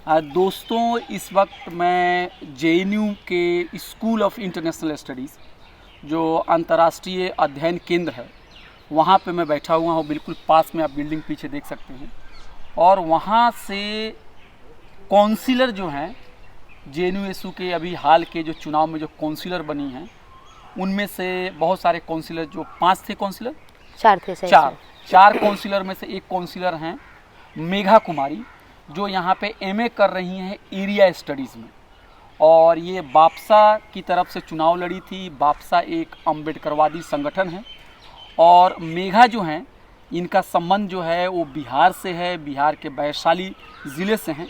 दोस्तों, इस वक्त मैं जेएनयू के स्कूल ऑफ इंटरनेशनल स्टडीज़ जो अंतर्राष्ट्रीय अध्ययन केंद्र है वहाँ पे मैं बैठा हुआ हूँ। बिल्कुल पास में आप बिल्डिंग पीछे देख सकते हैं। और वहाँ से काउंसिलर जो हैं जेएनयू के अभी हाल के जो चुनाव में जो काउंसिलर बनी हैं, उनमें से बहुत सारे काउंसिलर, जो 5 थे काउंसिलर, 4 थे सही। चार काउंसिलर में से एक काउंसिलर हैं मेघा कुमारी, जो यहाँ पे एमए कर रही हैं एरिया स्टडीज़ में। और ये बापसा की तरफ से चुनाव लड़ी थी। बापसा एक अम्बेडकरवादी संगठन है और मेघा जो हैं, इनका संबंध जो है वो बिहार से है, बिहार के वैशाली ज़िले से हैं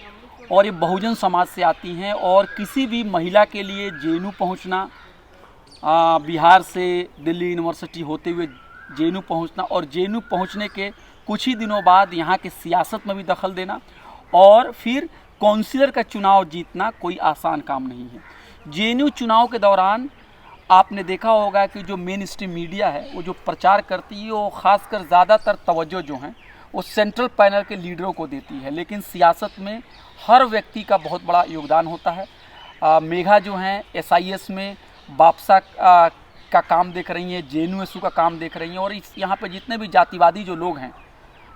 और ये बहुजन समाज से आती हैं। और किसी भी महिला के लिए जेएनयू पहुँचना, बिहार से दिल्ली यूनिवर्सिटी होते हुए जेएनयू पहुँचना और जेएनयू पहुँचने के कुछ ही दिनों बाद यहाँ के सियासत में भी दखल देना और फिर काउंसिलर का चुनाव जीतना कोई आसान काम नहीं है। जेएनयू चुनाव के दौरान आपने देखा होगा कि जो मेन स्ट्रीम मीडिया है वो जो प्रचार करती है, वो ख़ासकर ज़्यादातर तवज्जो जो है वो सेंट्रल पैनल के लीडरों को देती है, लेकिन सियासत में हर व्यक्ति का बहुत बड़ा योगदान होता है। मेघा जो हैं एसआईएस में बापसा का काम देख रही हैं, जेएनयू का काम देख रही हैं और यहाँ पे जितने भी जातिवादी जो लोग हैं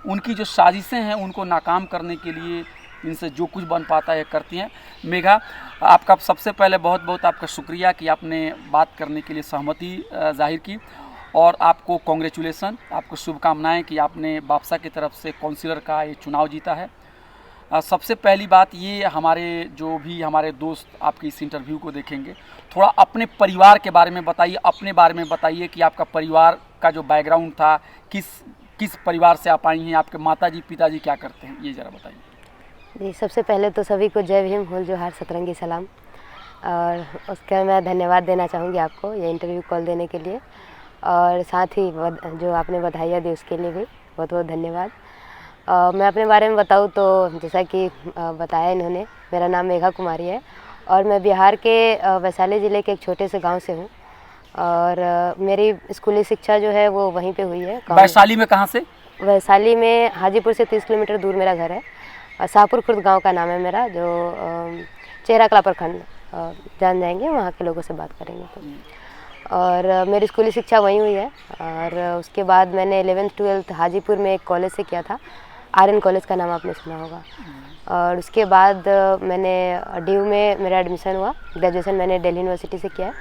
उनकी जो साजिशें हैं उनको नाकाम करने के लिए इनसे जो कुछ बन पाता है करती हैं। मेघा, आपका सबसे पहले बहुत बहुत आपका शुक्रिया कि आपने बात करने के लिए सहमति जाहिर की और आपको कॉन्ग्रेचुलेसन, आपको शुभकामनाएं कि आपने बापसा की तरफ से काउंसिलर का ये चुनाव जीता है। सबसे पहली बात ये, हमारे दोस्त आपके इस इंटरव्यू को देखेंगे, थोड़ा अपने परिवार के बारे में बताइए, अपने बारे में बताइए कि आपका परिवार का जो बैकग्राउंड था, किस परिवार से आप आई हैं, आपके माताजी पिताजी क्या करते हैं, ये ज़रा बताइए। जी, सबसे पहले तो सभी को जय भीम, होल जोहार, सतरंगी सलाम। और उसका मैं धन्यवाद देना चाहूँगी आपको ये इंटरव्यू कॉल देने के लिए और साथ ही जो आपने बधाइयाँ दी उसके लिए भी बहुत बहुत धन्यवाद। मैं अपने बारे में बताऊँ तो जैसा कि बताया इन्होंने, मेरा नाम मेघा कुमारी है और मैं बिहार के वैशाली ज़िले के एक छोटे से गाँव से हूँ और मेरी स्कूली शिक्षा जो है वो वहीं पे हुई है। वैशाली में कहाँ से? वैशाली में हाजीपुर से 30 किलोमीटर दूर मेरा घर है। शाहपुर खुर्द गांव का नाम है मेरा, जो चेहरा कला प्रखंड जान जाएंगे, वहाँ के लोगों से बात करेंगे तो। और मेरी स्कूली शिक्षा वहीं हुई है और उसके बाद मैंने 11th-12th हाजीपुर में एक कॉलेज से किया था, आर्यन कॉलेज का नाम आपने सुना होगा। और उसके बाद मैंने डीयू में मेरा एडमिशन हुआ, ग्रेजुएशन मैंने दिल्ली यूनिवर्सिटी से किया है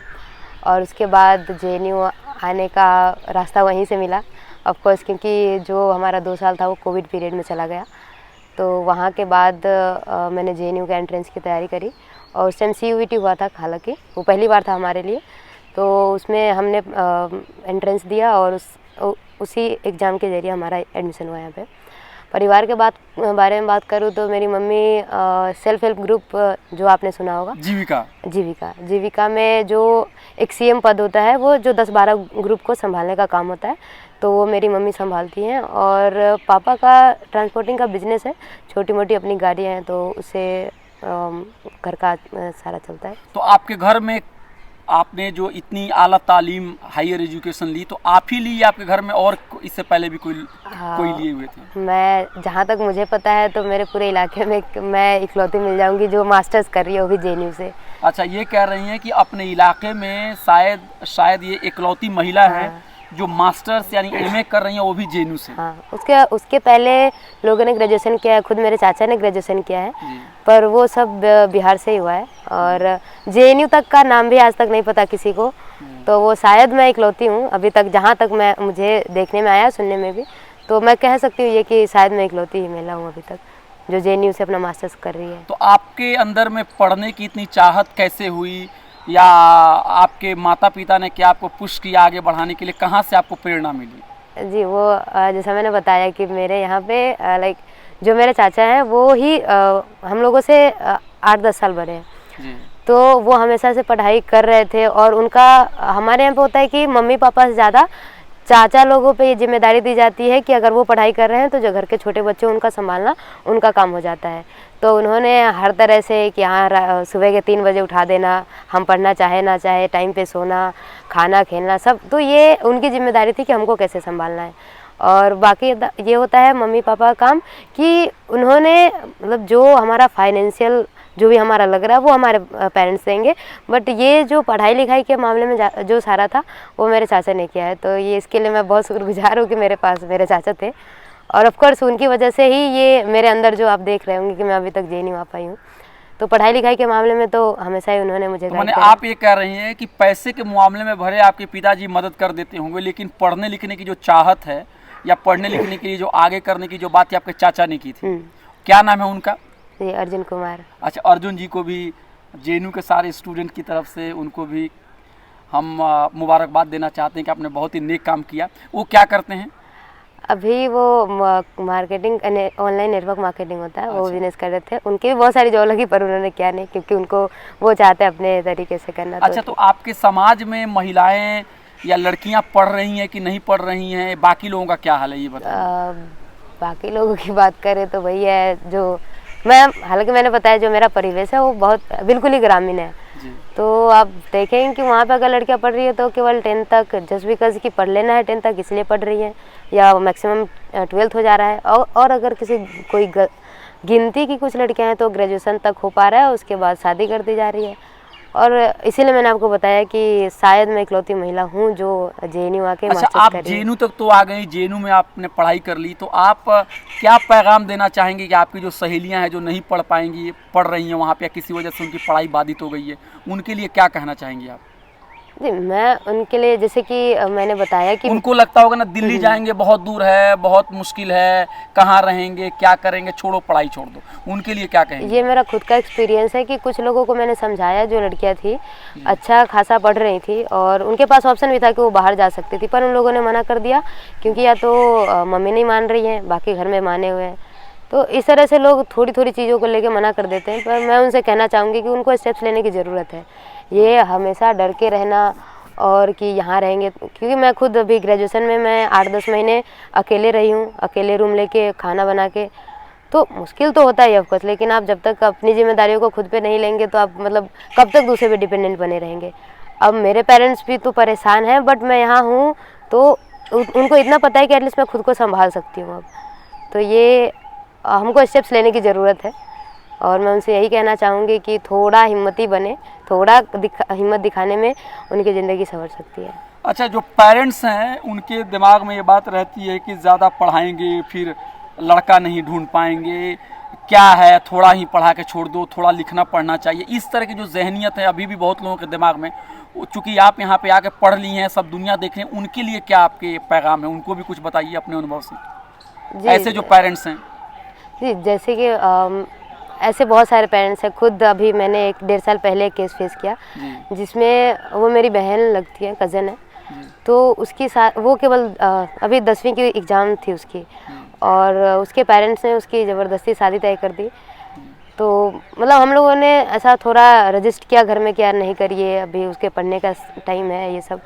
और उसके बाद जेएनयू आने का रास्ता वहीं से मिला ऑफकोर्स, क्योंकि जो हमारा 2 साल था वो कोविड पीरियड में चला गया। तो वहाँ के बाद मैंने जेएनयू का एंट्रेंस की तैयारी करी और उस टाइम सीयूईटी हुआ था, हालांकि वो पहली बार था हमारे लिए। तो उसमें हमने एंट्रेंस दिया और उसी एग्ज़ाम के ज़रिए हमारा एडमिशन हुआ यहाँ पे। परिवार के बारे में बात करूँ तो मेरी मम्मी सेल्फ हेल्प ग्रुप जो आपने सुना होगा, जीविका में जो एक सीएम पद होता है, वो जो 10-12 ग्रुप को संभालने का काम होता है, तो वो मेरी मम्मी संभालती हैं। और पापा का ट्रांसपोर्टिंग का बिजनेस है, छोटी मोटी अपनी गाड़ियाँ हैं, तो उससे घर का सारा चलता है। तो आपके घर में आपने जो इतनी आला तालीम, हायर एजुकेशन ली, तो आप ही ली, आपके घर में और इससे पहले भी कोई लिए हुए थे? मैं जहाँ तक मुझे पता है तो मेरे पूरे इलाके में मैं इकलौती मिल जाऊंगी जो मास्टर्स कर रही है, वो भी जेएनयू से। अच्छा, ये कह रही हैं कि अपने इलाके में शायद ये इकलौती महिला है जो मास्टर्स यानी एमए कर रही हैं, वो भी जेएनयू से। हाँ, उसके पहले लोगों ने ग्रेजुएशन किया है, खुद मेरे चाचा ने ग्रेजुएशन किया है, पर वो सब बिहार से ही हुआ है और जेएनयू तक का नाम भी आज तक नहीं पता किसी को। तो वो शायद मैं इकलौती हूँ अभी तक, जहाँ तक मुझे देखने में आया, सुनने में भी, तो मैं कह सकती हूँ ये कि शायद मैं इकलौती ही महिला हूँ अभी तक जो जेएनयू से अपना मास्टर्स कर रही है। तो आपके अंदर में पढ़ने की इतनी चाहत कैसे हुई, या आपके माता पिता ने क्या आपको पुश किया आगे बढ़ाने के लिए, कहाँ से आपको प्रेरणा मिली? जी, वो जैसा मैंने बताया कि मेरे यहाँ पे जो मेरे चाचा हैं वो ही हम लोगों से 8-10 साल बड़े हैं, तो वो हमेशा से पढ़ाई कर रहे थे और उनका, हमारे यहाँ पे होता है कि मम्मी पापा से ज़्यादा चाचा लोगों पे ये जिम्मेदारी दी जाती है कि अगर वो पढ़ाई कर रहे हैं तो जो घर के छोटे बच्चे उनका संभालना उनका काम हो जाता है। तो उन्होंने हर तरह से कि हाँ, सुबह के 3 बजे उठा देना, हम पढ़ना चाहे ना चाहे, टाइम पे सोना, खाना खेलना, सब, तो ये उनकी जिम्मेदारी थी कि हमको कैसे संभालना है। और बाकी ये होता है मम्मी पापा का काम कि उन्होंने मतलब जो हमारा फाइनेंशियल जो भी हमारा लग रहा है वो हमारे पेरेंट्स देंगे, बट ये जो पढ़ाई लिखाई के मामले में जो सारा था वो मेरे चाचा ने किया है। तो ये इसके लिए मैं बहुत शुक्रगुजार हूँ कि मेरे पास मेरे चाचा थे, और ऑफ कोर्स उनकी वजह से ही ये मेरे अंदर जो आप देख रहे होंगे कि मैं अभी तक JNU आ पाई हूँ। तो पढ़ाई लिखाई के मामले में तो हमेशा ही उन्होंने मुझे तो माने आप ये कह रही हैं कि पैसे के मामले में भले आपके पिताजी मदद कर देते होंगे, लेकिन पढ़ने लिखने की जो चाहत है या पढ़ने लिखने के लिए जो आगे करने की जो बात आपके चाचा ने की थी, क्या नाम है उनका? जी अर्जुन कुमार। अच्छा, अर्जुन जी को भी JNU के सारे स्टूडेंट की तरफ से उनको भी हम मुबारकबाद देना चाहते हैं कि आपने बहुत ही नेक काम किया। वो क्या करते हैं? अभी वो मार्केटिंग ऑनलाइन नेटवर्क मार्केटिंग होता है, वो अच्छा। बिजनेस कर रहे थे। उनकी भी बहुत सारी जॉब लगी पर उन्होंने क्या नहीं, क्योंकि उनको वो चाहते हैं अपने तरीके से करना। अच्छा, तो आपके समाज में महिलाएं या लड़कियां पढ़ रही हैं कि नहीं पढ़ रही हैं? बाकी लोगों का क्या हाल है ये बताइए। बाकी लोगों की बात करें तो वही है जो मैं, हालांकि मैंने बताया जो मेरा परिवेश है वो बहुत बिल्कुल ही ग्रामीण है। जी। तो आप देखेंगे कि वहाँ पे अगर लड़कियाँ पढ़ रही है तो केवल 10th तक, जस्ट बिकॉज कि पढ़ लेना है 10th तक इसलिए पढ़ रही है, या मैक्सिमम 12th हो जा रहा है। और अगर किसी कोई गिनती की कुछ लड़कियाँ हैं तो ग्रेजुएशन तक हो पा रहा है, उसके बाद शादी कर दी जा रही है। और इसीलिए मैंने आपको बताया कि शायद मैं इकलौती महिला हूँ जो JNU आके अच्छा, मास्टर्स आप कर रही हूँ। JNU तक तो आ गई, JNU में आपने पढ़ाई कर ली, तो आप क्या पैगाम देना चाहेंगे कि आपकी जो सहेलियां हैं जो नहीं पढ़ पाएंगी, पढ़ रही हैं वहाँ पे, या किसी वजह से उनकी पढ़ाई बाधित हो गई है, उनके लिए क्या कहना चाहेंगी आप? जी, मैं उनके लिए जैसे कि मैंने बताया कि उनको लगता होगा ना दिल्ली जाएंगे बहुत दूर है, बहुत मुश्किल है, कहाँ रहेंगे, क्या करेंगे, छोड़ो पढ़ाई छोड़ दो, उनके लिए क्या कहेंगे? ये मेरा खुद का एक्सपीरियंस है कि कुछ लोगों को मैंने समझाया, जो लड़कियां थी अच्छा खासा पढ़ रही थी और उनके पास ऑप्शन भी था कि वो बाहर जा सकती थी, पर उन लोगों ने मना कर दिया क्योंकि या तो मम्मी नहीं मान रही हैं, बाकी घर में माने हुए हैं। तो इस तरह से लोग थोड़ी थोड़ी चीज़ों को लेके मना कर देते हैं, पर मैं उनसे कहना चाहूँगी कि उनको स्टेप्स लेने की ज़रूरत है। ये हमेशा डर के रहना और कि यहाँ रहेंगे, क्योंकि मैं खुद अभी ग्रेजुएशन में मैं 8-10 महीने अकेले रही हूँ, अकेले रूम लेके खाना बना के, तो मुश्किल तो होता है ऑफकोर्स, लेकिन आप जब तक अपनी जिम्मेदारियों को खुद पे नहीं लेंगे तो आप मतलब कब तक दूसरे पे डिपेंडेंट बने रहेंगे। अब मेरे पेरेंट्स भी तो परेशान हैं, बट मैं यहाँ हूँ तो उनको इतना पता है कि एटलीस्ट मैं खुद को संभाल सकती हूँ अब। तो ये हमको स्टेप्स लेने की ज़रूरत है और मैं उनसे यही कहना चाहूँगी कि थोड़ा हिम्मती बने, थोड़ा हिम्मत दिखाने में उनकी ज़िंदगी संवर सकती है। अच्छा, जो पेरेंट्स हैं उनके दिमाग में ये बात रहती है कि ज़्यादा पढ़ाएंगे फिर लड़का नहीं ढूंढ पाएंगे, क्या है थोड़ा ही पढ़ा के छोड़ दो, थोड़ा लिखना पढ़ना चाहिए, इस तरह की जो जहनीत है अभी भी बहुत लोगों के दिमाग में। चूँकि आप यहाँ पे आके पढ़ ली हैं, सब दुनिया देख रहे हैं, उनके लिए क्या आपके पैगाम है, उनको भी कुछ बताइए अपने अनुभव से, ऐसे जो पेरेंट्स हैं। जी, जैसे कि ऐसे बहुत सारे पेरेंट्स हैं। खुद अभी मैंने 1-1.5 साल पहले एक केस फेस किया जिसमें वो मेरी बहन लगती है, कज़न है, तो उसकी साथ वो केवल अभी 10वीं की एग्ज़ाम थी उसकी, और उसके पेरेंट्स ने उसकी ज़बरदस्ती शादी तय कर दी। तो मतलब हम लोगों ने ऐसा थोड़ा रजिस्ट किया घर में कि यार नहीं करिए, अभी उसके पढ़ने का टाइम है ये सब।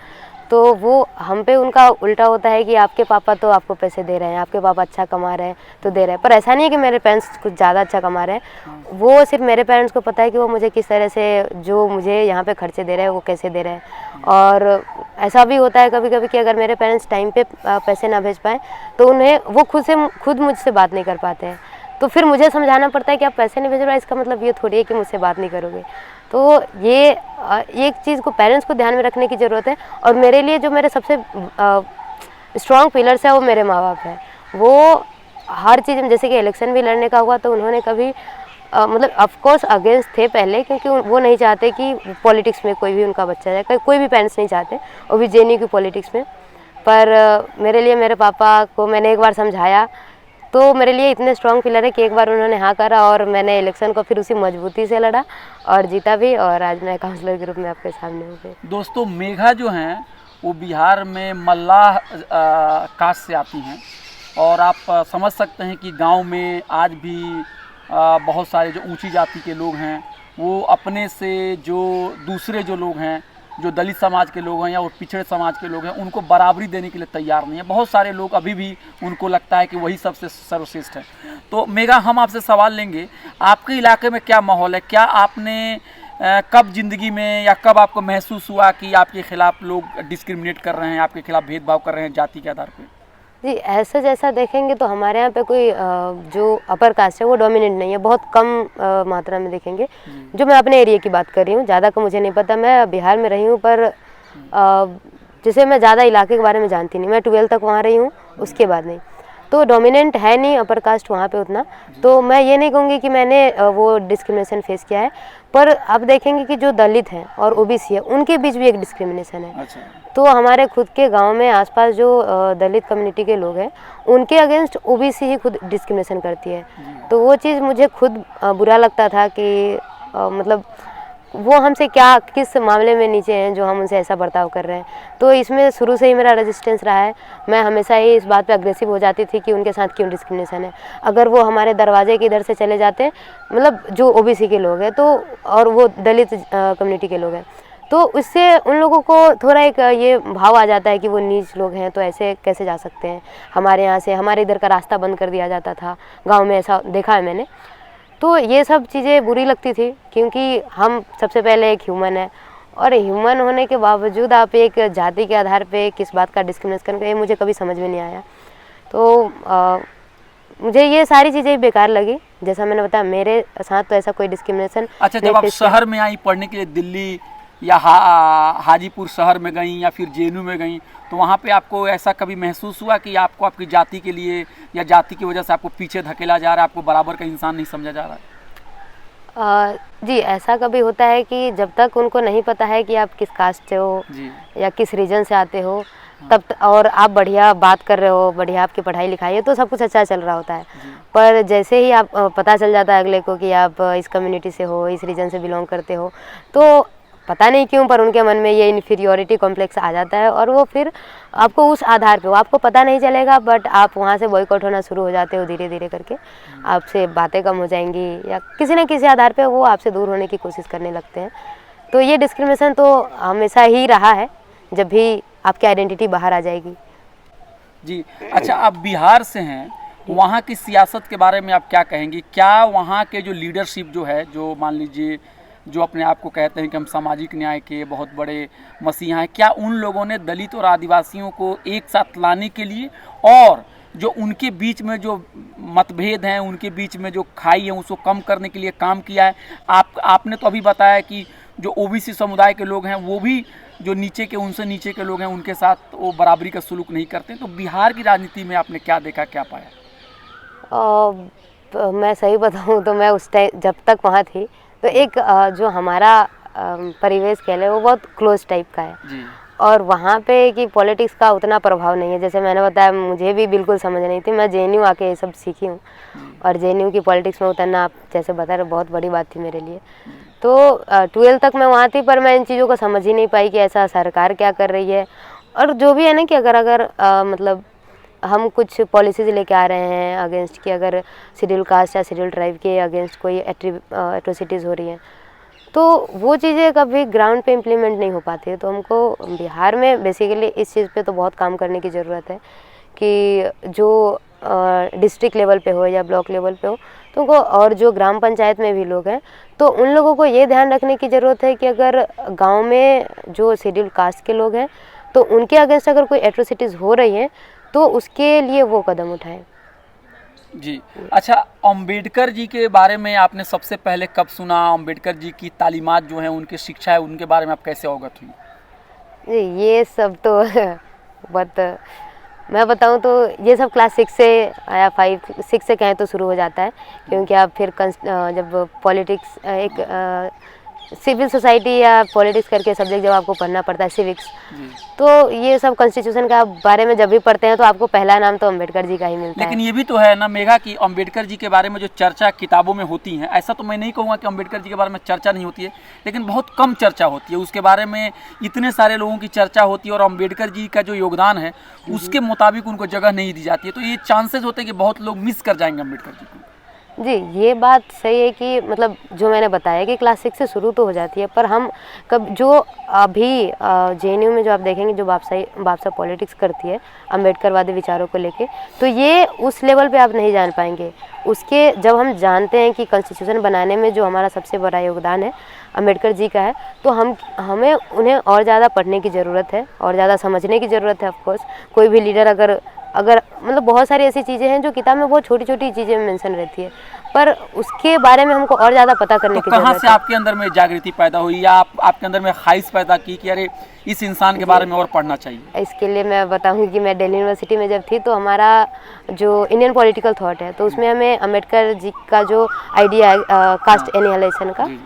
तो वो हम पे उनका उल्टा होता है कि आपके पापा तो आपको पैसे दे रहे हैं, आपके पापा अच्छा कमा रहे हैं तो दे रहे हैं, पर ऐसा नहीं है कि मेरे पेरेंट्स कुछ ज़्यादा अच्छा कमा रहे हैं। वो सिर्फ मेरे पेरेंट्स को पता है कि वो मुझे किस तरह से जो मुझे यहाँ पे खर्चे दे रहे हैं वो कैसे दे रहे हैं। और ऐसा भी होता है कभी कभी कि अगर मेरे पेरेंट्स टाइम पे पैसे ना भेज पाएँ तो उन्हें वो खुद मुझसे बात नहीं कर पाते हैं, तो फिर मुझे समझाना पड़ता है कि आप पैसे नहीं भेज रहे हो, इसका मतलब ये थोड़ी है कि मुझसे बात नहीं करोगे। तो ये एक चीज़ को पेरेंट्स को ध्यान में रखने की ज़रूरत है। और मेरे लिए जो मेरे सबसे स्ट्रॉन्ग पिलर्स है वो मेरे माँ बाप हैं। वो हर चीज़ में, जैसे कि इलेक्शन भी लड़ने का हुआ तो उन्होंने कभी मतलब ऑफकोर्स अगेंस्ट थे पहले, क्योंकि वो नहीं चाहते कि पॉलिटिक्स में कोई भी उनका बच्चा जाए, कोई भी पेरेंट्स नहीं चाहते, वो भी JNU की पॉलिटिक्स में। पर मेरे लिए मेरे पापा को मैंने एक बार समझाया तो मेरे लिए इतने स्ट्रॉन्ग पिलर है कि एक बार उन्होंने हाँ करा और मैंने इलेक्शन को फिर उसी मजबूती से लड़ा और जीता भी, और आज मैं काउंसलर के रूप में आपके सामने हूँ। दोस्तों, मेघा जो हैं वो बिहार में मल्लाह कास्ट से आती हैं, और आप समझ सकते हैं कि गांव में आज भी बहुत सारे जो ऊंची जाति के लोग हैं वो अपने से जो दूसरे जो लोग हैं, जो दलित समाज के लोग हैं या वो पिछड़े समाज के लोग हैं, उनको बराबरी देने के लिए तैयार नहीं है। बहुत सारे लोग अभी भी उनको लगता है कि वही सबसे सर्वश्रेष्ठ है। तो मेघा, हम आपसे सवाल लेंगे, आपके इलाके में क्या माहौल है? क्या आपने कब ज़िंदगी में या कब आपको महसूस हुआ कि आपके खिलाफ लोग डिस्क्रिमिनेट कर रहे हैं, आपके खिलाफ भेदभाव कर रहे हैं जाति के आधार पर? जी, ऐसा जैसा देखेंगे तो हमारे यहाँ पे कोई जो अपर कास्ट है वो डोमिनेंट नहीं है, बहुत कम मात्रा में देखेंगे। जो मैं अपने एरिया की बात कर रही हूँ, ज़्यादा का मुझे नहीं पता, मैं बिहार में रही हूँ, पर जैसे मैं ज़्यादा इलाके के बारे में जानती नहीं, मैं 12 तक वहाँ रही हूँ, उसके बाद नहीं। तो डोमिनेंट है नहीं अपर कास्ट वहाँ पे उतना, तो मैं ये नहीं कहूँगी कि मैंने वो डिस्क्रिमिनेशन फेस किया है। पर आप देखेंगे कि जो दलित हैं और ओबीसी है, उनके बीच भी एक डिस्क्रिमिनेशन है। अच्छा। तो हमारे खुद के गांव में आसपास जो दलित कम्युनिटी के लोग हैं, उनके अगेंस्ट ओबीसी ही खुद डिस्क्रिमिनेशन करती है। तो वो चीज़ मुझे खुद बुरा लगता था कि मतलब वो हमसे क्या, किस मामले में नीचे हैं जो हम उनसे ऐसा बर्ताव कर रहे हैं। तो इसमें शुरू से ही मेरा रेजिस्टेंस रहा है। मैं हमेशा ही इस बात पे अग्रेसिव हो जाती थी कि उनके साथ क्यों डिस्क्रिमिनेशन है। अगर वो हमारे दरवाजे के इधर से चले जाते हैं, मतलब जो ओबीसी के लोग हैं, तो और वो दलित कम्युनिटी के लोग हैं, तो उससे उन लोगों को थोड़ा एक ये भाव आ जाता है कि वो नीच लोग हैं, तो ऐसे कैसे जा सकते हैं। हमारे यहाँ से, हमारे इधर का रास्ता बंद कर दिया जाता था गांव में, ऐसा देखा है मैंने। तो ये सब चीज़ें बुरी लगती थी, क्योंकि हम सबसे पहले एक ह्यूमन है, और ह्यूमन होने के बावजूद आप एक जाति के आधार पे किस बात का डिस्क्रिमिनेशन करें, ये मुझे कभी समझ में नहीं आया। तो मुझे ये सारी चीज़ें बेकार लगी। जैसा मैंने बताया, मेरे साथ तो ऐसा कोई डिस्क्रिमिनेशन। अच्छा, जब आप शहर में आई पढ़ने के लिए, दिल्ली या हाजीपुर शहर में गई या फिर जेएनयू में गई, तो वहाँ पे आपको ऐसा कभी महसूस हुआ कि आपको आपकी जाति के लिए या जाति की वजह से आपको पीछे धकेला जा रहा है, आपको बराबर का इंसान नहीं समझा जा रहा है? जी, ऐसा कभी होता है कि जब तक उनको नहीं पता है कि आप किस कास्ट से हो या किस रीजन से आते हो, तब और आप बढ़िया बात कर रहे हो, बढ़िया आपकी पढ़ाई लिखाई है, तो सब कुछ अच्छा चल रहा होता है। पर जैसे ही आप पता चल जाता है अगले को कि आप इस कम्युनिटी से हो, इस रीजन से बिलोंग करते हो, तो पता नहीं क्यों पर उनके मन में ये इन्फीरियोरिटी कॉम्प्लेक्स आ जाता है, और वो फिर आपको उस आधार पे, वो आपको पता नहीं चलेगा, बट आप वहाँ से बॉयकॉट होना शुरू हो जाते हो धीरे धीरे करके। आपसे बातें कम हो जाएंगी, या किसी न किसी आधार पे वो आपसे दूर होने की कोशिश करने लगते हैं। तो ये डिस्क्रिमिनेशन तो हमेशा ही रहा है, जब भी आपकी आइडेंटिटी बाहर आ जाएगी। जी, अच्छा, आप बिहार से हैं, वहाँ की सियासत के बारे में आप क्या कहेंगी? क्या वहाँ के जो लीडरशिप जो है, जो मान लीजिए जो अपने आप को कहते हैं कि हम सामाजिक न्याय के बहुत बड़े मसीहा हैं, क्या उन लोगों ने दलित और आदिवासियों को एक साथ लाने के लिए, और जो उनके बीच में जो मतभेद हैं, उनके बीच में जो खाई है, उसको कम करने के लिए काम किया है? आपने तो अभी बताया कि जो ओबीसी समुदाय के लोग हैं, वो भी जो नीचे के, उनसे नीचे के लोग हैं, उनके साथ वो बराबरी का सलूक नहीं करते। तो बिहार की राजनीति में आपने क्या देखा, क्या पाया? मैं सही बताऊँ तो मैं उस टाइम जब तक वहाँ थी, तो एक जो हमारा परिवेश कह लें, वो बहुत क्लोज टाइप का है जी। और वहाँ पे कि पॉलिटिक्स का उतना प्रभाव नहीं है। जैसे मैंने बताया, मुझे भी बिल्कुल समझ नहीं थी, मैं जेएनयू आके ये सब सीखी हूँ, और जेएनयू की पॉलिटिक्स में उतरना, आप जैसे बता रहे, बहुत बड़ी बात थी मेरे लिए। तो 12 तक मैं वहाँ थी, पर मैं इन चीज़ों को समझ ही नहीं पाई कि ऐसा सरकार क्या कर रही है। और जो भी है ना कि अगर मतलब हम कुछ पॉलिसीज लेके आ रहे हैं अगेंस्ट, कि अगर शेड्यूल कास्ट या शेड्यूल ट्राइब के अगेंस्ट कोई एट्रोसिटीज़ हो रही हैं, तो वो चीज़ें कभी ग्राउंड पे इम्प्लीमेंट नहीं हो पाती है। तो हमको बिहार में बेसिकली इस चीज़ पे तो बहुत काम करने की ज़रूरत है, कि जो डिस्ट्रिक्ट लेवल पे हो या ब्लॉक लेवल पे हो, तो उनको, और जो ग्राम पंचायत में भी लोग हैं, तो उन लोगों को ये ध्यान रखने की ज़रूरत है कि अगर गाँव में जो शेड्यूल कास्ट के लोग हैं, तो उनके अगेंस्ट अगर कोई एट्रोसिटीज़ हो रही हैं, तो उसके लिए वो कदम उठाएं। जी, अच्छा, अंबेडकर जी के बारे में आपने सबसे पहले कब सुना? अंबेडकर जी की तालीमात जो हैं, उनकी शिक्षा है, उनके बारे में आप कैसे अवगत हुई? जी, ये सब तो बहुत, मैं बताऊं तो ये सब क्लास 6 से या 5-6 से कहें तो शुरू हो जाता है, क्योंकि आप फिर जब पॉलिटिक्स, एक सिविल सोसाइटी या पॉलिटिक्स करके सब्जेक्ट जब आपको पढ़ना पड़ता है, सिविक्स, तो ये सब कॉन्स्टिट्यूशन का बारे में जब भी पढ़ते हैं, तो आपको पहला नाम तो अंबेडकर जी का ही मिलता है। लेकिन ये भी तो है ना मेघा कि अंबेडकर जी के बारे में जो चर्चा किताबों में होती है, ऐसा तो मैं नहीं कहूँगा कि अंबेडकर जी के बारे में चर्चा नहीं होती है, लेकिन बहुत कम चर्चा होती है उसके बारे में। इतने सारे लोगों की चर्चा होती है, और अंबेडकर जी का जो योगदान है, उसके मुताबिक उनको जगह नहीं दी जाती है। तो ये चांसेस होते हैं कि बहुत लोग मिस कर जाएंगे अंबेडकर जी को। जी, ये बात सही है कि मतलब जो मैंने बताया कि क्लास 6 से शुरू तो हो जाती है, पर हम कब जो अभी जेएनयू में जो आप देखेंगे, जो बापसा पॉलिटिक्स करती है अंबेडकरवादी विचारों को लेके, तो ये उस लेवल पे आप नहीं जान पाएंगे। उसके जब हम जानते हैं कि कॉन्स्टिट्यूशन बनाने में जो हमारा सबसे बड़ा योगदान है अंबेडकर जी का है, तो हमें उन्हें और ज़्यादा पढ़ने की ज़रूरत है और ज़्यादा समझने की ज़रूरत है। ऑफकोर्स कोई भी लीडर अगर अगर मतलब बहुत सारी ऐसी चीज़ें हैं जो किताब में बहुत छोटी छोटी चीज़ें मेंशन रहती है, पर उसके बारे में हमको और ज़्यादा पता करने तो की कहाँ ज़रूरत से है। आपके अंदर में जागृति पैदा हुई या आपके अंदर में ख्वाहिश पैदा की कि अरे इस इंसान के बारे में और पढ़ना चाहिए? इसके लिए मैं बताऊंगी कि मैं दिल्ली यूनिवर्सिटी में जब थी तो हमारा जो इंडियन पॉलिटिकल थॉट है तो उसमें हमें अम्बेडकर जी का जो आइडिया है कास्ट एनिहिलेशन का, जी, जी।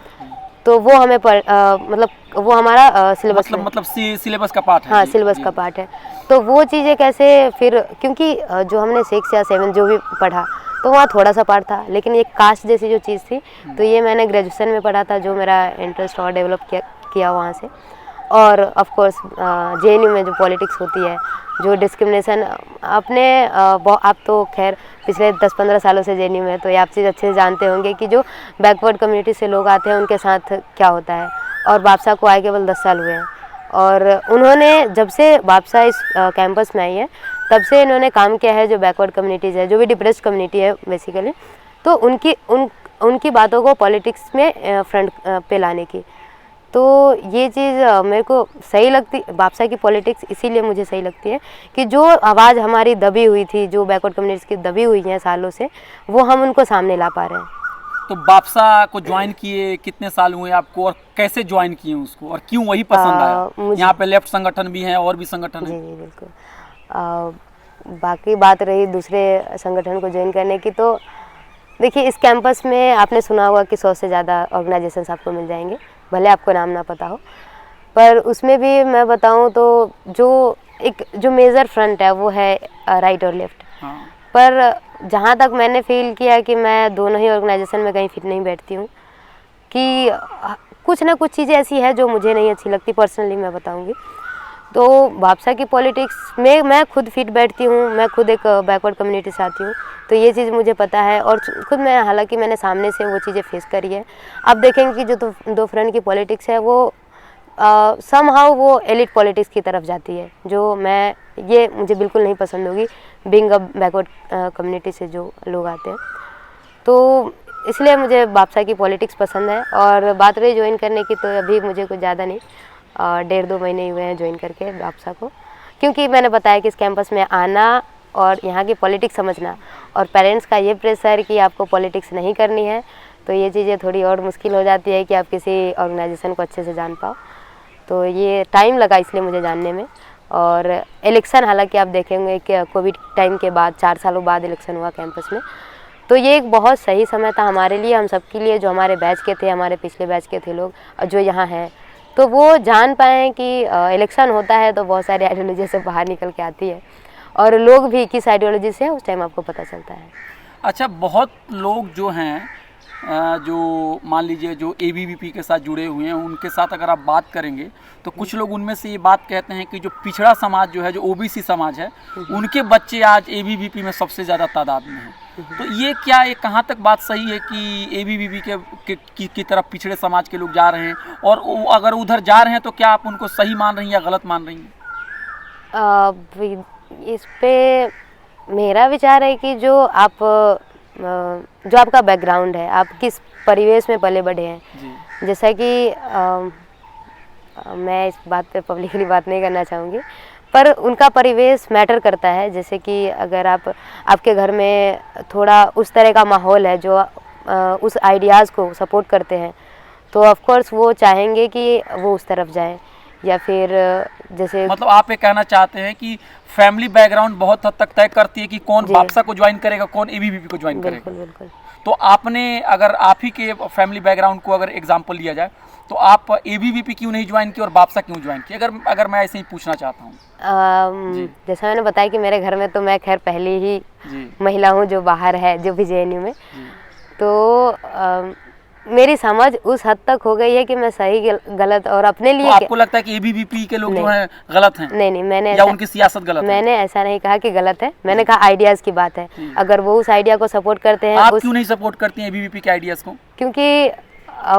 तो वो हमें मतलब वो हमारा सिलेबस में, मतलब सिलेबस का पार्ट है। हाँ जी, सिलेबस जी। का पार्ट है। तो वो चीज़ें कैसे फिर, क्योंकि जो हमने 6 या 7 जो भी पढ़ा तो वहाँ थोड़ा सा पार्ट था, लेकिन ये कास्ट जैसी जो चीज़ थी तो ये मैंने ग्रेजुएशन में पढ़ा था, जो मेरा इंटरेस्ट और डेवलप किया वहाँ से। और ऑफ कोर्स जेएनयू में जो पॉलिटिक्स होती है, जो डिस्क्रिमिनेशन अपने आप तो खैर पिछले 10-15 सालों से जेएनयू में, तो ये आप चीज़ अच्छे से जानते होंगे कि जो बैकवर्ड कम्युनिटी से लोग आते हैं उनके साथ क्या होता है। और बापसा को आए केवल 10 साल हुए हैं और उन्होंने जब से बापसा इस कैंपस में आई है तब से इन्होंने काम किया है जो बैकवर्ड कम्युनिटीज़ है, जो भी डिप्रेस्ड कम्युनिटी है बेसिकली, तो उनकी बातों को पॉलिटिक्स में फ्रंट पे लाने की। तो ये चीज़ मेरे को सही लगती, बापसा की पॉलिटिक्स इसीलिए मुझे सही लगती है कि जो आवाज़ हमारी दबी हुई थी, जो बैकवर्ड कम्युनिटीज़ की दबी हुई हैं सालों से, वो हम उनको सामने ला पा रहे हैं। तो बापसा को ज्वाइन किए कितने साल हुए आपको और कैसे ज्वाइन किए उसको और क्यों वही पसंद आया? यहाँ पे लेफ्ट संगठन भी है और भी संगठन जी है। जी बिल्कुल। बाकी बात रही दूसरे संगठन को ज्वाइन करने की, तो देखिए इस कैंपस में आपने सुना होगा कि 100 से ज़्यादा ऑर्गेनाइजेशंस आपको मिल जाएंगे, भले आपको नाम ना पता हो, पर उसमें भी मैं बताऊं तो जो मेजर फ्रंट है वो है राइट और लेफ्ट। हाँ। पर जहाँ तक मैंने फील किया कि मैं दोनों ही ऑर्गेनाइजेशन में कहीं फिट नहीं बैठती हूँ, कि कुछ ना कुछ चीज़ें ऐसी है जो मुझे नहीं अच्छी लगती, पर्सनली मैं बताऊँगी। तो बापसा की पॉलिटिक्स में मैं खुद फिट बैठती हूँ, मैं खुद एक बैकवर्ड कम्युनिटी से आती हूँ, तो ये चीज़ मुझे पता है और खुद मैं, हालांकि मैंने सामने से वो चीज़ें फेस करी है। आप देखेंगे कि जो दो फ्रंट की पॉलिटिक्स है वो समहाउ वो एलिट पॉलिटिक्स की तरफ जाती है, जो ये मुझे बिल्कुल नहीं पसंद होगी, बीइंग अ बैकवर्ड कम्युनिटी से जो लोग आते हैं। तो इसलिए मुझे बापसा की पॉलिटिक्स पसंद है। और बात रही ज्वाइन करने की, तो अभी मुझे कुछ ज़्यादा नहीं, 1.5-2 महीने हुए हैं ज्वाइन करके बापसा को, क्योंकि मैंने बताया कि इस कैंपस में आना और यहाँ की पॉलिटिक्स समझना और पेरेंट्स का ये प्रेशर कि आपको पॉलिटिक्स नहीं करनी है, तो ये चीज़ें थोड़ी और मुश्किल हो जाती है कि आप किसी ऑर्गेनाइजेशन को अच्छे से जान पाओ। तो ये टाइम लगा इसलिए मुझे जानने में। और इलेक्शन, हालांकि आप देखेंगे कि कोविड टाइम के बाद 4 सालों बाद इलेक्शन हुआ कैंपस में, तो ये एक बहुत सही समय था हमारे लिए, हम सबके लिए, जो हमारे बैच के थे, हमारे पिछले बैच के थे लोग जो यहाँ हैं, तो वो जान पाएँ कि इलेक्शन होता है तो बहुत सारी आइडियोलॉजी से बाहर निकल के आती है और लोग भी किस आइडियोलॉजी से हैं उस टाइम आपको पता चलता है। अच्छा, बहुत लोग जो हैं जो मान लीजिए जो एबीवीपी के साथ जुड़े हुए हैं, उनके साथ अगर आप बात करेंगे तो कुछ लोग उनमें से ये बात कहते हैं कि जो पिछड़ा समाज जो है, जो ओबीसी समाज है, उनके बच्चे आज एबीवीपी में सबसे ज़्यादा तादाद में हैं। तो ये कहाँ तक बात सही है कि एबीवीपी की तरफ पिछड़े समाज के लोग जा रहे हैं, और अगर उधर जा रहे हैं तो क्या आप उनको सही मान रही हैं या गलत मान रही हैं? इस पे मेरा विचार है कि जो आपका बैकग्राउंड है, आप किस परिवेश में पले बढ़े हैं, जैसा कि मैं इस बात पे पब्लिकली बात नहीं करना चाहूँगी, पर उनका परिवेश मैटर करता है। जैसे कि अगर आपके घर में थोड़ा उस तरह का माहौल है जो उस आइडियाज़ को सपोर्ट करते हैं, तो ऑफ कोर्स वो चाहेंगे कि वो उस तरफ जाए। या फिर जैसे मतलब आप ये कहना चाहते हैं कि फैमिली बैकग्राउंड बहुत हद तक तय करती है कि कौन बापसा को ज्वाइन करेगा, कौन एबीवीपी को ज्वाइन करेगा। बिल्कुल बिल्कुल। तो आपने, अगर आप ही के फैमिली बैकग्राउंड को अगर एग्जांपल लिया जाए, तो आप एबीवीपी क्यों नहीं ज्वाइन की और बापसा क्यों ज्वाइन की, अगर मैं ऐसे ही पूछना चाहता हूँ? जैसा मैंने बताया कि मेरे घर में तो मैं खैर पहली ही महिला हूँ जो बाहर है, जो भी जेएनयू में, तो मेरी समझ उस हद तक हो गई है कि मैं सही गलत और अपने लिए। तो आपको लगता है कि एबीवीपी के लोग जो हैं गलत हैं? नहीं, मैंने या उनकी सियासत गलत है? मैंने ऐसा नहीं कहा कि गलत है, मैंने कहा आइडियाज़ की बात है। अगर वो उस आइडिया को सपोर्ट करते हैं। आप क्यों नहीं सपोर्ट करती हैं एबीवीपी के आइडियाज़ को? क्योंकि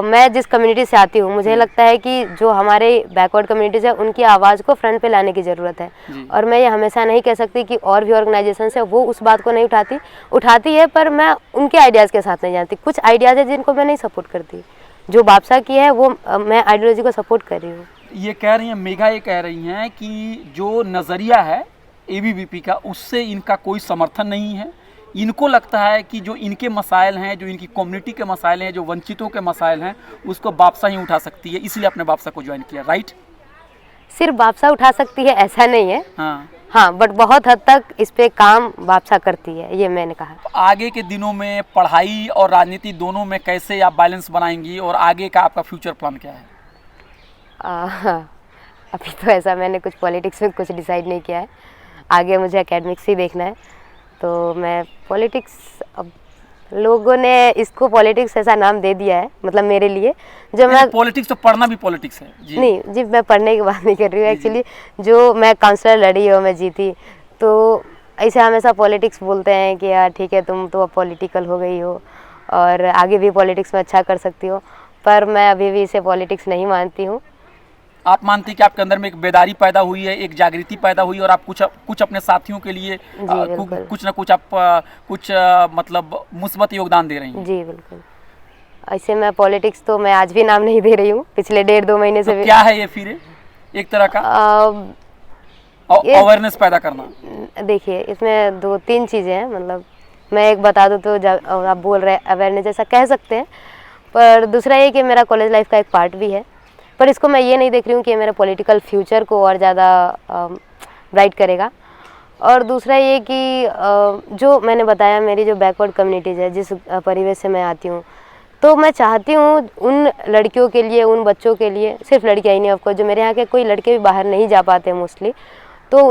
मैं जिस कम्युनिटी से आती हूँ, मुझे लगता है कि जो हमारे बैकवर्ड कम्युनिटीज़ है उनकी आवाज़ को फ्रंट पे लाने की ज़रूरत है। और मैं ये हमेशा नहीं कह सकती कि और भी ऑर्गेनाइजेशन है वो उस बात को नहीं उठाती है, पर मैं उनके आइडियाज़ के साथ नहीं जाती। कुछ आइडियाज़ है जिनको मैं नहीं सपोर्ट करती, जो बापसा की है वो मैं आइडियोलॉजी को सपोर्ट कर रही हूँ। ये कह रही हैं मेघा, ये कह रही हैं कि जो नज़रिया है एबीवीपी का, उससे इनका कोई समर्थन नहीं है। इनको लगता है कि जो इनके मसाइल हैं, जो इनकी कम्युनिटी के मसाइल हैं, जो वंचितों के मसाइल हैं, उसको बापसा ही उठा सकती है, इसलिए अपने बापसा को ज्वाइन किया, राइट? सिर्फ बापसा उठा सकती है ऐसा नहीं है, हाँ हाँ, बट बहुत हद तक इस पे काम बापसा करती है, ये मैंने कहा। तो आगे के दिनों में पढ़ाई और राजनीति दोनों में कैसे आप बैलेंस बनाएंगी, और आगे का आपका फ्यूचर प्लान क्या है? हाँ, अभी तो ऐसा मैंने कुछ पॉलिटिक्स में कुछ डिसाइड नहीं किया है, आगे मुझे एकेडमिक्स ही देखना है। तो मैं पॉलिटिक्स, अब लोगों ने इसको पॉलिटिक्स ऐसा नाम दे दिया है, मतलब मेरे लिए, जो मैं पॉलिटिक्स तो पढ़ना भी पॉलिटिक्स है जी। नहीं जी, मैं पढ़ने की बात नहीं कर रही हूँ एक्चुअली। जो मैं काउंसलर लड़ी और मैं जीती, तो ऐसे हमेशा पॉलिटिक्स बोलते हैं कि यार ठीक है, तुम तो अब पॉलिटिकल हो गई हो और आगे भी पॉलिटिक्स में अच्छा कर सकती हो, पर मैं अभी भी इसे पॉलिटिक्स नहीं मानती हूँ। आप मानती कि आपके अंदर में एक बेदारी पैदा हुई है, एक जागृति पैदा हुई, और आप कुछ अपने साथियों के लिए कुछ ना कुछ आप मतलब मुस्बत योगदान दे रही हैं? जी बिल्कुल। ऐसे मैं पॉलिटिक्स तो मैं आज भी नाम नहीं दे रही हूँ, पिछले 1.5-2 महीने से। तो क्या है ये फिर एक तरह का अवेयरनेस पैदा करना? देखिए, इसमें 2-3 चीज़ें हैं, मतलब मैं एक बता दूँ तो आप बोल रहे हैं अवेयरनेस, ऐसा कह सकते हैं, पर दूसरा ये कि मेरा कॉलेज लाइफ का एक पार्ट भी है, पर इसको मैं ये नहीं देख रही हूँ कि ये मेरे पॉलिटिकल फ्यूचर को और ज़्यादा ब्राइट करेगा। और दूसरा ये कि जो मैंने बताया, मेरी जो बैकवर्ड कम्युनिटीज़ है, जिस परिवेश से मैं आती हूँ, तो मैं चाहती हूँ उन लड़कियों के लिए, उन बच्चों के लिए, सिर्फ लड़कियाँ ही नहीं, ऑफकोर्स जो मेरे यहाँ के कोई लड़के भी बाहर नहीं जा पाते मोस्टली, तो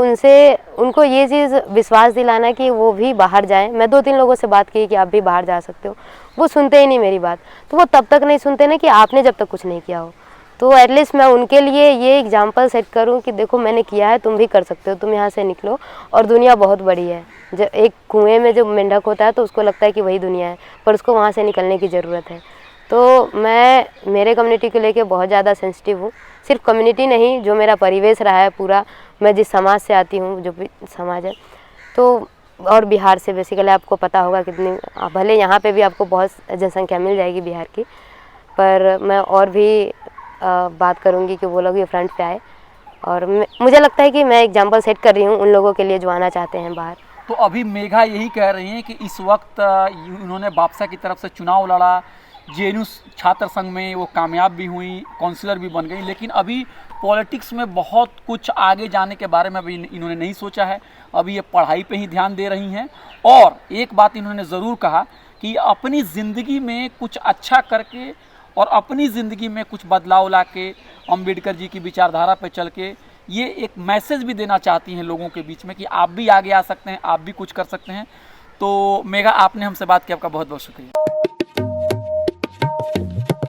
उनको ये चीज़ विश्वास दिलाना कि वो भी बाहर जाएं। मैं 2-3 लोगों से बात की कि आप भी बाहर जा सकते हो, वो सुनते ही नहीं मेरी बात। तो वो तब तक नहीं सुनते ना कि आपने जब तक कुछ नहीं किया हो। तो एटलीस्ट मैं उनके लिए ये एग्जांपल सेट करूं कि देखो मैंने किया है, तुम भी कर सकते हो, तुम यहाँ से निकलो, और दुनिया बहुत बड़ी है। जब एक कुएं में जो मेंढक होता है तो उसको लगता है कि वही दुनिया है, पर उसको वहाँ से निकलने की ज़रूरत है। तो मैं मेरे कम्युनिटी को लेके बहुत ज़्यादा सेंसिटिव हूँ, सिर्फ कम्युनिटी नहीं, जो मेरा परिवेश रहा है पूरा, मैं जिस समाज से आती हूँ, जो भी समाज है, तो और बिहार से बेसिकली आपको पता होगा कितनी, भले यहाँ पे भी आपको बहुत जनसंख्या मिल जाएगी बिहार की, पर मैं और भी बात करूँगी कि वो लोग भी फ्रंट पे आए, और मुझे लगता है कि मैं एग्जांपल सेट कर रही हूँ उन लोगों के लिए जो आना चाहते हैं बाहर। तो अभी मेघा यही कह रही हैं कि इस वक्त उन्होंने बापसा की तरफ से चुनाव लड़ा, जेएनयू छात्र संघ में वो कामयाब भी हुई, काउंसलर भी बन गई, लेकिन अभी पॉलिटिक्स में बहुत कुछ आगे जाने के बारे में अभी इन्होंने नहीं सोचा है। अभी ये पढ़ाई पे ही ध्यान दे रही हैं, और एक बात इन्होंने ज़रूर कहा कि अपनी ज़िंदगी में कुछ अच्छा करके और अपनी ज़िंदगी में कुछ बदलाव ला के, अम्बेडकर जी की विचारधारा पे चल के, ये एक मैसेज भी देना चाहती हैं लोगों के बीच में कि आप भी आगे आ सकते हैं, आप भी कुछ कर सकते हैं। तो मेघा, आपने हमसे बात की, आपका बहुत बहुत शुक्रिया।